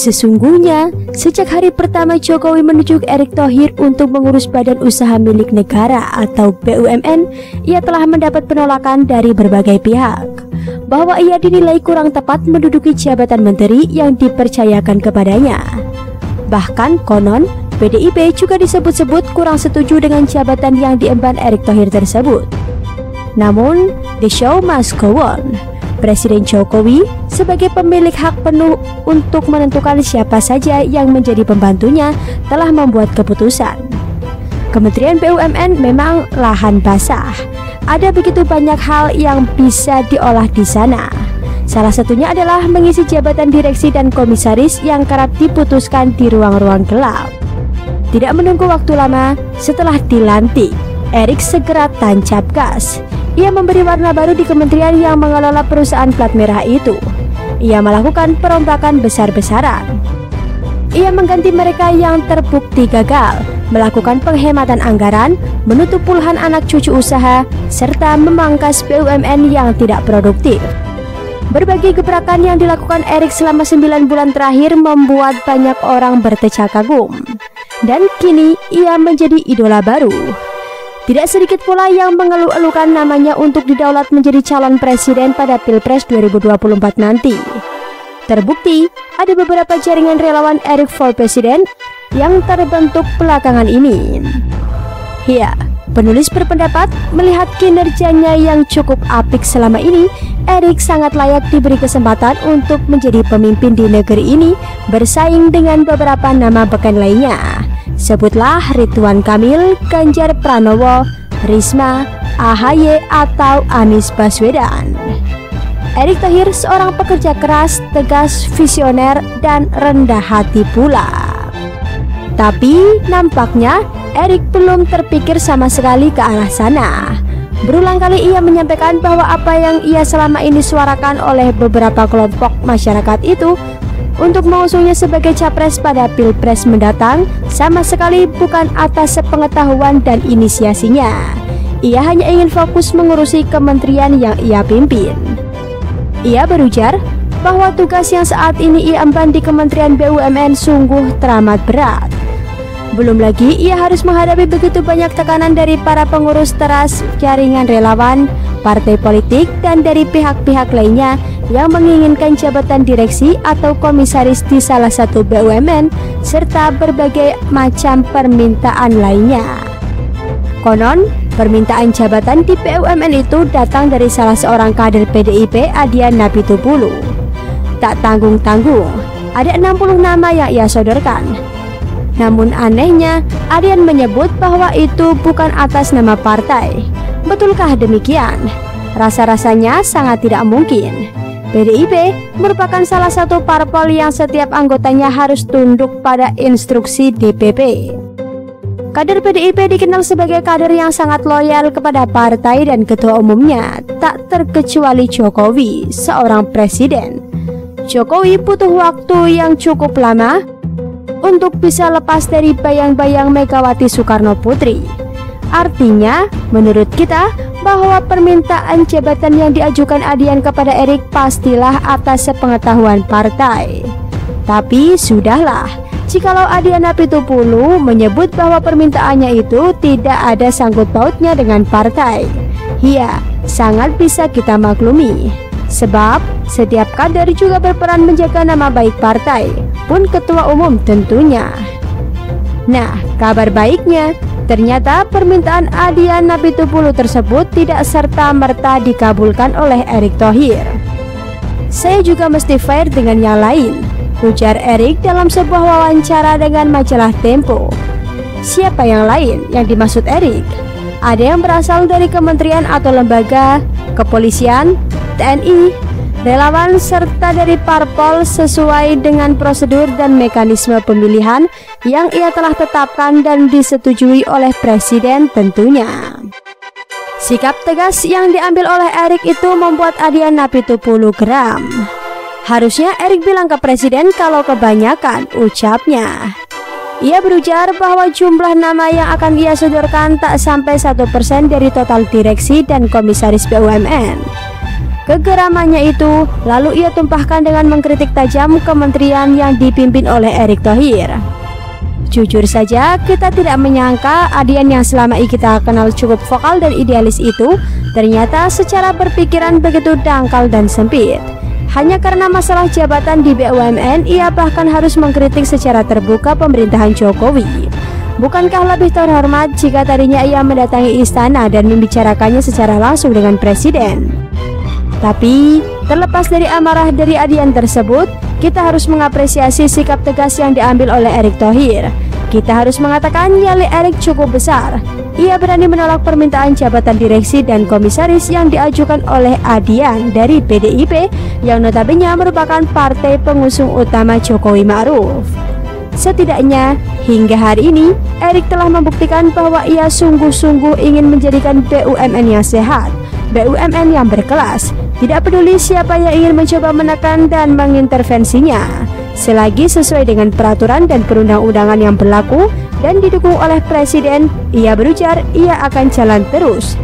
Sesungguhnya, sejak hari pertama Jokowi menunjuk Erick Thohir untuk mengurus Badan Usaha Milik Negara atau BUMN, ia telah mendapat penolakan dari berbagai pihak bahwa ia dinilai kurang tepat menduduki jabatan menteri yang dipercayakan kepadanya. Bahkan konon, PDIP juga disebut-sebut kurang setuju dengan jabatan yang diemban Erick Thohir tersebut. Namun, the show must go on. Presiden Jokowi sebagai pemilik hak penuh untuk menentukan siapa saja yang menjadi pembantunya telah membuat keputusan. Kementerian BUMN memang lahan basah. Ada begitu banyak hal yang bisa diolah di sana. Salah satunya adalah mengisi jabatan direksi dan komisaris yang kerap diputuskan di ruang-ruang gelap. Tidak menunggu waktu lama, setelah dilantik, Erick segera tancap gas. Ia memberi warna baru di kementerian yang mengelola perusahaan plat merah itu. Ia melakukan perombakan besar-besaran. Ia mengganti mereka yang terbukti gagal, melakukan penghematan anggaran, menutup puluhan anak cucu usaha, serta memangkas BUMN yang tidak produktif. Berbagai gebrakan yang dilakukan Erick selama 9 bulan terakhir membuat banyak orang bertecak kagum. Dan kini ia menjadi idola baru. Tidak sedikit pula yang mengeluh-elukan namanya untuk didaulat menjadi calon presiden pada Pilpres 2024 nanti. Terbukti, ada beberapa jaringan relawan Erick for President yang terbentuk belakangan ini. Ya, penulis berpendapat melihat kinerjanya yang cukup apik selama ini, Erick sangat layak diberi kesempatan untuk menjadi pemimpin di negeri ini bersaing dengan beberapa nama beken lainnya. Sebutlah Ridwan Kamil, Ganjar Pranowo, Risma, AHY atau Anies Baswedan. Erick Thohir seorang pekerja keras, tegas, visioner, dan rendah hati pula. Tapi nampaknya Erick belum terpikir sama sekali ke arah sana. Berulang kali ia menyampaikan bahwa apa yang ia selama ini suarakan oleh beberapa kelompok masyarakat itu untuk mengusungnya sebagai capres pada Pilpres mendatang sama sekali bukan atas sepengetahuan dan inisiasinya. Ia hanya ingin fokus mengurusi kementerian yang ia pimpin. Ia berujar bahwa tugas yang saat ini ia emban di Kementerian BUMN sungguh teramat berat. Belum lagi ia harus menghadapi begitu banyak tekanan dari para pengurus teras, jaringan relawan, partai politik, dan dari pihak-pihak lainnya yang menginginkan jabatan direksi atau komisaris di salah satu BUMN, serta berbagai macam permintaan lainnya. Konon, permintaan jabatan di BUMN itu datang dari salah seorang kader PDIP, Adian Napitupulu. Tak tanggung-tanggung, ada 60 nama yang ia sodorkan. Namun anehnya, Adian menyebut bahwa itu bukan atas nama partai. Betulkah demikian? Rasa-rasanya sangat tidak mungkin. PDIP merupakan salah satu parpol yang setiap anggotanya harus tunduk pada instruksi DPP. Kader PDIP dikenal sebagai kader yang sangat loyal kepada partai dan ketua umumnya, tak terkecuali Jokowi, seorang presiden. Jokowi butuh waktu yang cukup lama untuk bisa lepas dari bayang-bayang Megawati Soekarno Putri. Artinya, menurut kita, bahwa permintaan jabatan yang diajukan Adian kepada Erick pastilah atas sepengetahuan partai. Tapi sudahlah, jikalau Adian Napitupulu menyebut bahwa permintaannya itu tidak ada sangkut pautnya dengan partai, ya, sangat bisa kita maklumi. Sebab setiap kader juga berperan menjaga nama baik partai, pun ketua umum tentunya. Nah, kabar baiknya, ternyata permintaan Adian Napitupulu tersebut tidak serta-merta dikabulkan oleh Erick Thohir. Saya juga mesti fair dengan yang lain, ujar Erick dalam sebuah wawancara dengan majalah Tempo. Siapa yang lain yang dimaksud Erick? Ada yang berasal dari kementerian atau lembaga, kepolisian, TNI, relawan, serta dari parpol sesuai dengan prosedur dan mekanisme pemilihan yang ia telah tetapkan dan disetujui oleh Presiden tentunya. Sikap tegas yang diambil oleh Erick itu membuat Adian Napitupulu geram. Harusnya Erick bilang ke Presiden kalau kebanyakan, ucapnya. Ia berujar bahwa jumlah nama yang akan ia sodorkan tak sampai 1% dari total direksi dan komisaris BUMN. Kegeramannya itu lalu ia tumpahkan dengan mengkritik tajam kementerian yang dipimpin oleh Erick Thohir. Jujur saja, kita tidak menyangka Adian yang selama ini kita kenal cukup vokal dan idealis itu ternyata secara berpikiran begitu dangkal dan sempit. Hanya karena masalah jabatan di BUMN, ia bahkan harus mengkritik secara terbuka pemerintahan Jokowi. Bukankah lebih terhormat jika tadinya ia mendatangi istana dan membicarakannya secara langsung dengan presiden? Tapi, terlepas dari amarah dari Adian tersebut, kita harus mengapresiasi sikap tegas yang diambil oleh Erick Thohir. Kita harus mengatakan nyali Erick cukup besar. Ia berani menolak permintaan jabatan direksi dan komisaris yang diajukan oleh Adian dari PDIP yang notabene merupakan partai pengusung utama Jokowi Ma'ruf. Setidaknya, hingga hari ini, Erick telah membuktikan bahwa ia sungguh-sungguh ingin menjadikan BUMN yang sehat, BUMN yang berkelas, tidak peduli siapa yang ingin mencoba menekan dan mengintervensinya. Selagi sesuai dengan peraturan dan perundang-undangan yang berlaku dan didukung oleh presiden, ia berujar ia akan jalan terus